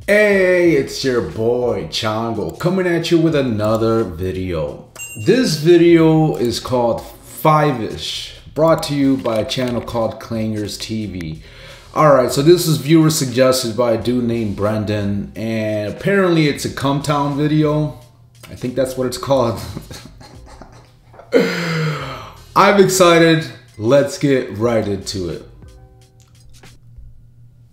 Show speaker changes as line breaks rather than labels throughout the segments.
Hey, it's your boy Chango coming at you with another video. This video is called Fivevish, brought to you by a channel called ClangersTV. Alright, so this is viewer suggested by a dude named Brendan, and apparently it's a CUMTOWN video. I think that's what it's called. I'm excited. Let's get right into it.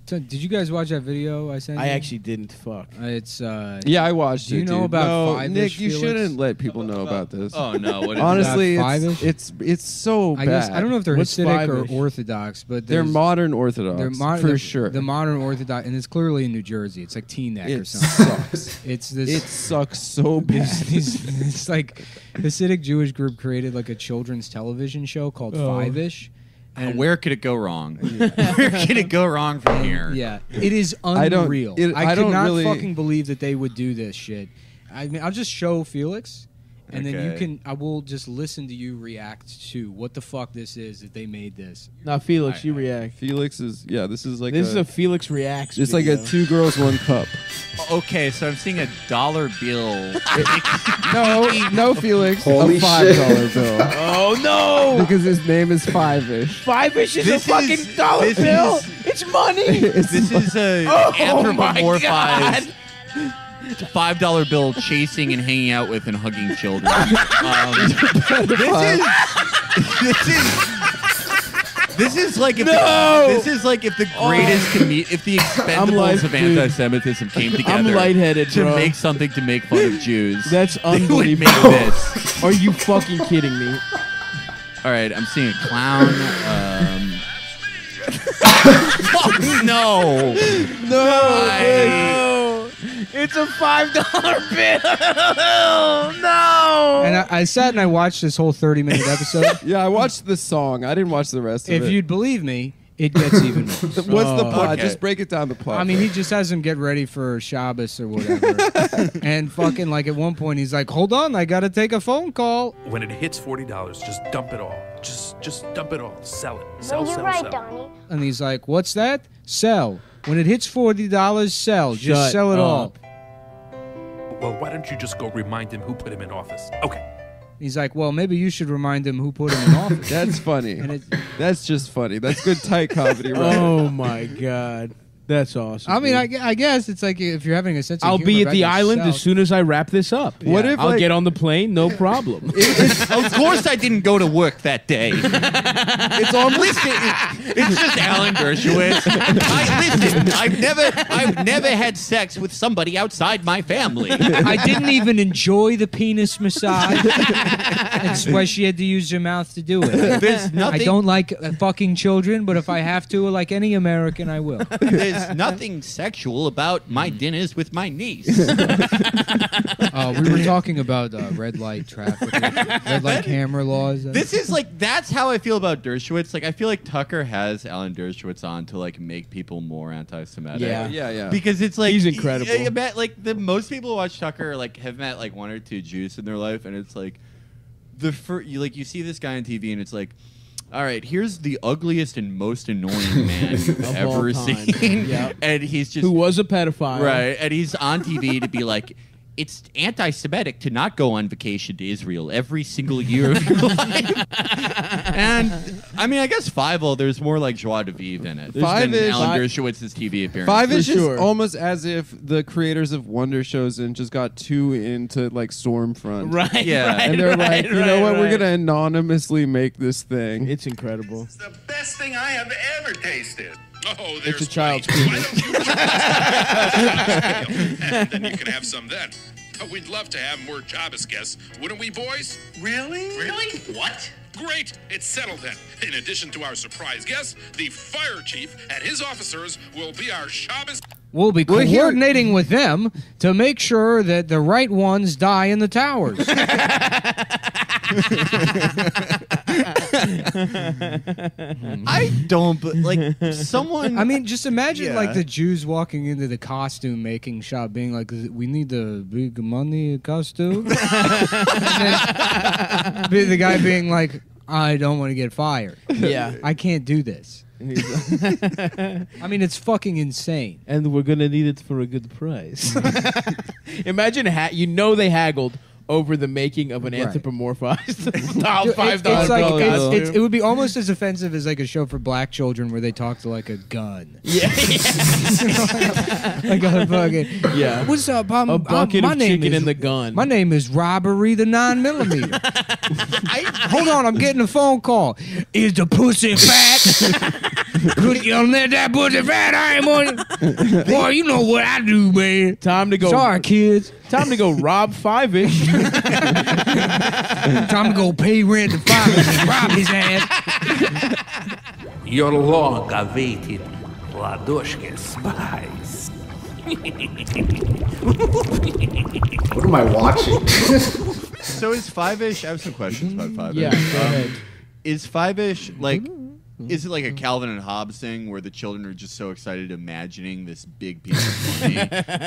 So, did you guys watch that video I sent you?
I actually didn't. Fuck.
It's
yeah, I watched
do
it.
you know about Fivevish,
Nick, you
Felix?
shouldn't let people know about this.
Oh no! What is
Honestly,
Fivevish?
it's so
I
bad.
guess I don't know if they're
What's
Hasidic
Fivevish?
or Orthodox, but
They're modern Orthodox.
they're
for sure.
The modern Orthodox, and it's clearly in New Jersey. It's like Teaneck or
It
something.
sucks.
It's this.
It sucks so bad.
It's like Hasidic Jewish group created like a children's television show called Fivevish.
And where could it go wrong? Where could it go wrong from here?
Yeah, it is
I don't-
unreal.
it-
I
I
could
don't
not
really-
fucking believe that they would do this shit. I mean, I'll just show Felix, and then you
Okay.
can. I will just listen to you react to what the fuck this is that they made this.
Now, Felix, you react.
Felix is this is like
This is a Felix reacts.
it's like
video.
a 2 girls 1 cup.
Okay, so I'm seeing a dollar bill.
No, Felix,
Holy
a $5
shit.
bill
Oh no!
because his name is Fivevish.
Fivevish is
This
a fucking
is-
dollar
this
bill.
is-
It's money.
This is a
Oh my
anthropomorphized $5 bill chasing and hanging out with and hugging children. This is like if this is like if the greatest if the Expendables of
dude.
anti-Semitism came together
I'm lightheaded,
to
bro.
make something to make fun of Jews.
That's
They would make
unbelievable.
this.
Are you fucking kidding me?
All right, I'm seeing a clown. Oh, no.
No, it's a $5 bill. No.
And I sat and I watched this whole 30-minute episode.
Yeah, I watched the song. I didn't watch the rest of
If
it.
you'd believe me, it gets even worse.
What's the plot?
Okay.
Just break it down. The plot.
I mean, he just has him get ready for Shabbos or whatever. And fucking like at one point he's like, hold on, I gotta take a phone call.
When it hits $40, just dump it all. Just dump it all. Sell it. Sell,
You're
sell,
right,
sell.
Donnie.
And he's like, what's that? Sell. When it hits $40, sell. Just
Shut
sell it all.
up.
Well, why don't you just go remind him who put him in office? Okay.
He's like, well, maybe you should remind him who put him in office.
that's funny.
And it,
That's just funny. That's good tight comedy, right?
Oh my god, that's awesome.
I mean,
dude.
I guess it's like if you're having a sense of
I'll
humor
be at
about
the island
yourself.
as soon as I wrap this up.
What if,
I'll
like-
get on the plane? No problem.
Of course I didn't go to work that day. It's almost it's just Alan Dershowitz. I've never had sex with somebody outside my family.
I didn't even enjoy the penis massage. That's why she had to use her mouth to do it.
There's nothing
I don't like fucking children, but if I have to, like any American, I will.
there's nothing sexual about my dinners with my niece.
We were talking about red light traffic, red light camera laws.
This is like that's how I feel about Dershowitz. Like I feel like Tucker has Alan Dershowitz on to like make people more anti-Semitic.
Yeah.
Yeah.
Because it's like
He's incredible.
I bet like the most people who watch Tucker like have met like 1 or 2 Jews in their life, and it's like you see this guy on TV, and it's like, all right, here's the ugliest and most annoying man you've
Of
ever
all time.
seen,
Yep.
and he's just
Who was a pedophile?
right, and he's on TV to be like. It's anti-Semitic to not go on vacation to Israel every single year of your life. And, I mean, I guess Fievel, there's more like joie de vivre in it.
Five
than
is-
Alan Dershowitz's TV appearance.
Fivevish is
sure.
almost as if the creators of Wonder Shows and just got too into like Stormfront.
Right.
Yeah.
Right,
And they're like, you know what? We're
right.
gonna anonymously make this thing.
It's incredible.
It's the best thing I have ever tasted. Oh, there's
It's a child's
plenty.
penis.
Why don't you and then you can have some then. Oh, we'd love to have more Shabbos guests, wouldn't we, boys? Really? Really? What? Great! It's settled then. In addition to our surprise guests, the fire chief and his officers will be our Shabbos.
We'll be
Well, here-
coordinating with them to make sure that the right ones die in the towers.
I don't, but like someone.
I mean, just imagine
Yeah.
like the Jews walking into the costume making shop, being like, "We need the big money costume." And then the guy being like, "I don't want to get fired.
Yeah.
I can't do this."
And he's
I mean, it's fucking insane.
and we're gonna need it for a good price. Imagine, they haggled over the making of an
Right.
anthropomorphized
It's
$5
like
costume.
it would be almost as offensive as like a show for black children where they talk to like a gun.
Yeah,
Like a fucking
yeah.
What's up?
A bucket
my
of
name
chicken
is,
in the gun.
My name is Robbery the 9mm. Hold on, I'm getting a phone call. Is the pussy fat? Could you let that pussy fat? I ain't want. Boy, you know what I do, man.
Time to go.
Sorry, kids.
Time to go rob Fivevish.
Time to go pay rent to Fivevish and rob his ass.
Your long-awaited Ladoshka spice.
What am I watching?
So is Fivevish? I have some questions about Fivevish.
Yeah, go ahead.
Is Fivevish like? Is it like a Calvin and Hobbes thing where the children are just so excited imagining this big piece of money,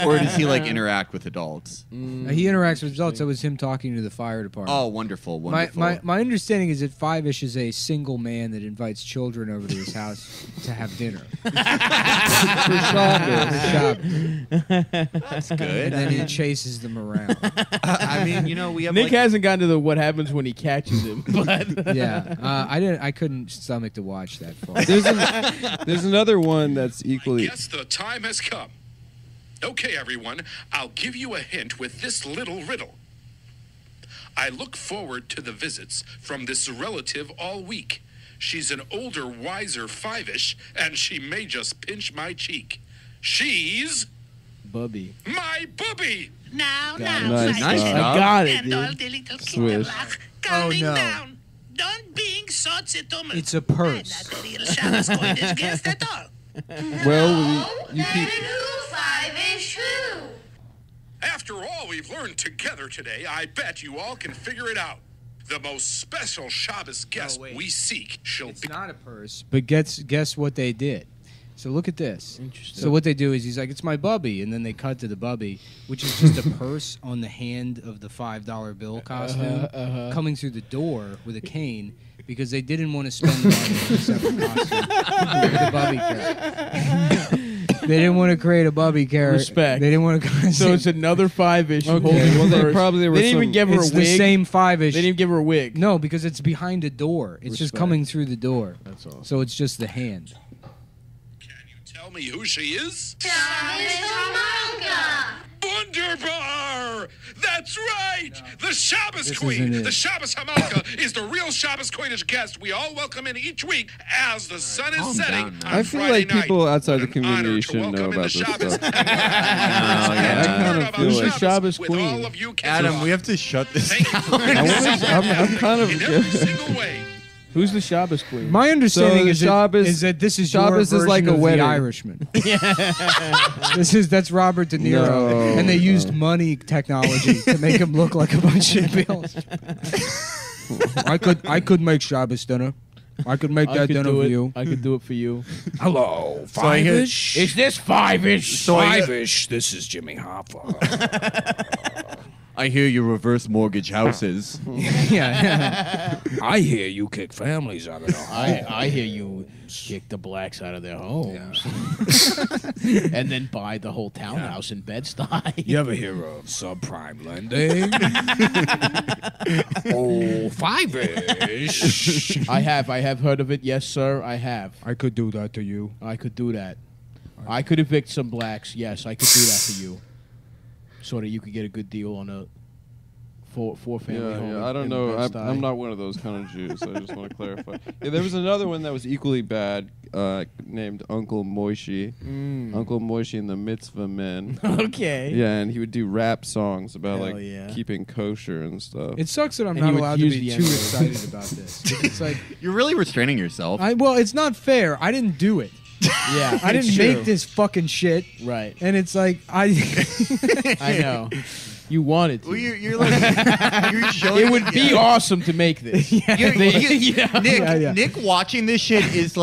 or does he like interact with adults?
He interacts with adults. That was him talking to the fire department.
Oh, wonderful, wonderful.
My understanding is that Fivevish is a single man that invites children over to his house to have dinner. For shopping.
That's good.
And then he chases them around.
I mean, you know, we have
Nick
like,
hasn't gotten to the what happens when he catches him, but
Yeah, I couldn't stomach to watch that far.
There's another one that's equally.
Yes, the time has come. Okay, everyone, I'll give you a hint with this little riddle. I look forward to the visits from this relative all week. She's an older, wiser Fivevish, and she may just pinch my cheek. She's
Bubby.
my booby.
Now,
Nice
Nice
job.
job.
I got it,
And all
dude.
the little
Swish.
kinderlach calming
no.
down. Don't being so dumb.
It's a purse.
I'm not a real Shabbos Kodesh guest at all.
Well, you keep.
After all we've learned together today, I bet you all can figure it out. The most special Shabbos guest
wait.
we seek shall
It's
be...
not a purse, but guess what they did. So look at this.
Interesting.
So what they do is he's like, it's my bubby, and then they cut to the bubby, which is just a purse on the hand of the $5 bill costume, coming through the door with a cane because they didn't want to spend money on a separate costume with a bubby character. They didn't want to create a bubby character.
Respect.
They didn't want to.
So it's another Fivevish.
Okay,
holding
well,
the
they
purse.
probably were
They didn't even
some-
give her
it's
a wig.
the same Fivevish.
They didn't give her a wig.
No, because it's behind a door. It's just
Respect.
coming through the door.
That's awesome.
So it's just the hand.
Can you tell me who she is?
Shabbos
Wunderbar! That's right! The Shabbos
This
Queen!
isn't it.
The Shabbos Hamalka is the real Shabbos Kodesh guest we all welcome in each week as the sun is
calm
setting
down,
on
man.
I feel
Friday
like people
night.
outside the
An
community
honor to
should know
welcome in
about
the
this
Shabbos
stuff.
and
yeah.
I kind of
about
feel like.
Shabbos
with
Queen.
all of you kids
Adam,
off.
we have to shut this
Thank you for
down.
I'm kind of.
in every single way.
Who's the Shabbos queen?
My understanding
the
is,
Shabbos-
is that this is
Shabbos
your
is like
version
a
of
wedding.
The Irishman. That's Robert De Niro,
No.
and they used money technology to make him look like a bunch of bills. I could make Shabbos dinner. I could make
I
that
could
dinner
do
for
it.
you.
I could do it for you.
Hello,
I hear-
Fivevish. Is this Fivevish? Fivevish. This is Jimmy Hoffa.
I hear you reverse mortgage houses.
Yeah. I hear you kick families out of the home.
I hear you kick the blacks out of their homes, and then buy the whole townhouse in Bed-Stuy.
You ever hear of subprime lending? Oh, Fivevish.
I have heard of it. Yes, sir, I have.
I could do that to you.
I could do that. I could evict some blacks. Yes, I could do that for you, so that you could get a good deal on a four family home.
Yeah, I don't
in
know.
Bed-Stuy.
I'm not one of those kind of Jews. I just want to clarify. Yeah, there was another one that was equally bad, named Uncle Moishi. Uncle Moishi and the Mitzvah Men.
Okay.
Yeah, and he would do rap songs about
Hell
like
yeah.
keeping kosher and stuff.
It sucks that I'm
And
not
you would
allowed to
use
be
the
too
N-word.
excited about this. It's like,
You're really restraining yourself.
well, it's not fair. I didn't do it.
Yeah,
I didn't
it's
make
true.
this fucking shit.
Right.
And it's like,
I know. You wanted to.
Well, you're like you're showing.
It would be awesome to make this.
Nick,
Yeah.
Nick watching this shit is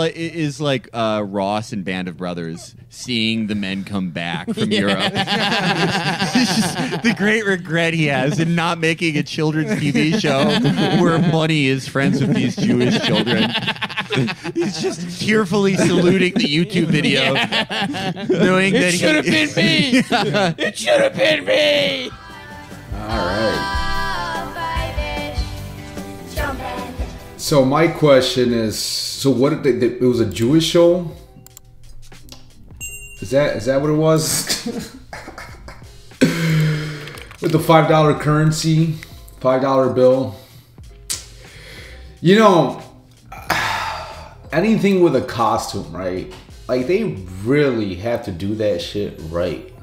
like Ross and Band of Brothers seeing the men come back from Europe. It's just the great regret he has in not making a children's TV show where money is friends with these Jewish children. He's just tearfully saluting the YouTube video, knowing that
It should have been me. It should have been me.
All right. So my question is, so what did it was a Jewish show? Is that what it was? With the $5 currency, $5 bill. You know, anything with a costume, right? Like, they really have to do that shit right.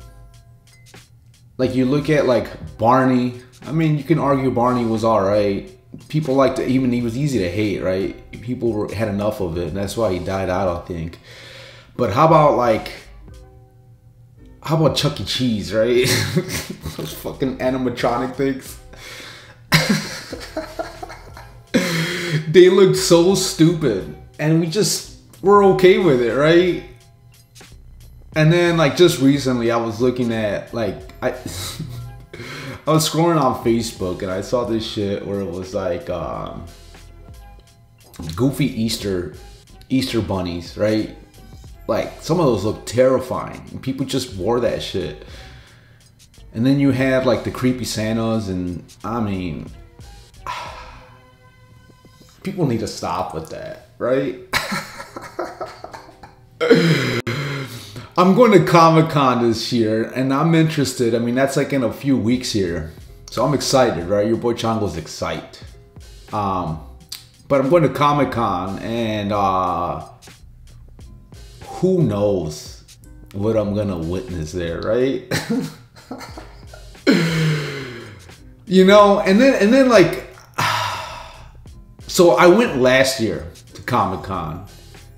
Like, you look at like Barney. I mean, you can argue Barney was alright. People like to, even he was easy to hate, right? People had enough of it, and that's why he died out, I think. But how about Chuck E. Cheese, right? Those fucking animatronic things. They look so stupid, and we're okay with it, right? And then, like, just recently I was looking at, like, I was scrolling on Facebook and I saw this shit where it was like goofy Easter bunnies, right? Like, some of those look terrifying, and people just wore that shit. And then you had like the creepy Santas, and I mean, people need to stop with that, right? I'm going to Comic-Con this year, and I'm interested. I mean, that's like in a few weeks here. So I'm excited, right? Your boy Chango's excited. But I'm going to Comic-Con, and who knows what I'm going to witness there, right? You know, and then like, so I went last year to Comic-Con.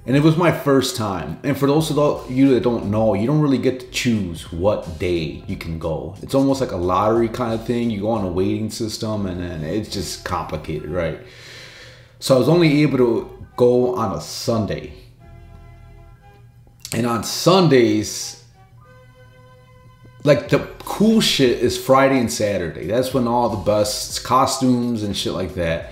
And it was my first time. And for those of you that don't know, you don't really get to choose what day you can go. It's almost like a lottery kind of thing. You go on a waiting system, and then it's just complicated, right? So I was only able to go on a Sunday. And on Sundays, like, the cool shit is Friday and Saturday. That's when all the best costumes and shit like that.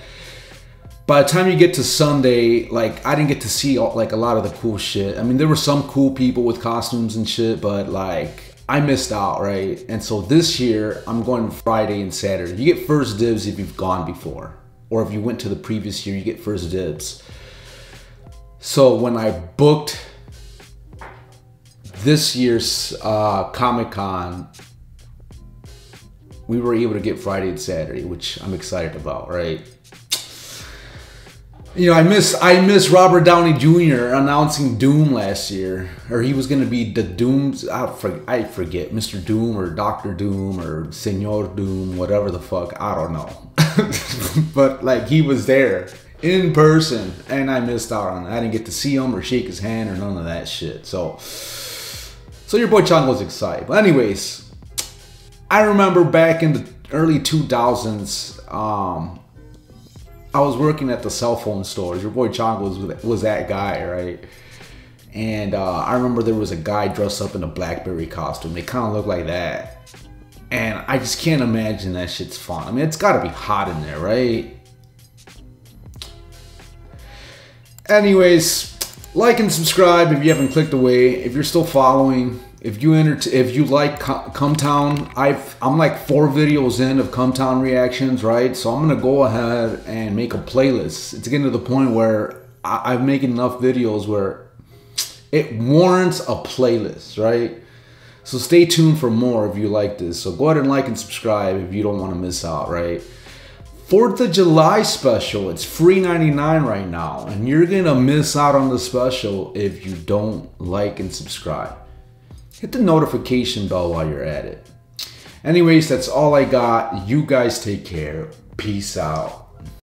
By the time you get to Sunday, like, I didn't get to see like a lot of the cool shit. I mean, there were some cool people with costumes and shit, but like, I missed out, right? And so this year, I'm going Friday and Saturday. You get first dibs if you've gone before. Or if you went to the previous year, you get first dibs. So when I booked this year's Comic-Con, we were able to get Friday and Saturday, which I'm excited about, right? You know, I miss Robert Downey Jr. announcing Doom last year, or he was gonna be the Doom's. I forget, Mr. Doom or Dr. Doom or Senor Doom, whatever the fuck. I don't know, but like, he was there in person, and I missed out on it. I didn't get to see him or shake his hand or none of that shit. So your boy Chango's excited. But anyways, I remember back in the early 2000s. I was working at the cell phone stores. Your boy Chango was that guy, right? And I remember there was a guy dressed up in a BlackBerry costume. They kind of look like that. And I just can't imagine that shit's fun. I mean, it's got to be hot in there, right? Anyways, like and subscribe if you haven't clicked away. If you're still following, if you like CUMTOWN, I'm like 4 videos in of CUMTOWN reactions, right? So I'm gonna go ahead and make a playlist. It's getting to the point where I'm making enough videos where it warrants a playlist, right? So stay tuned for more if you like this. So go ahead and like and subscribe if you don't want to miss out, right? 4th of July special, it's free $99 right now, and you're gonna miss out on the special if you don't like and subscribe. Hit the notification bell while you're at it. Anyways, that's all I got. You guys take care. Peace out.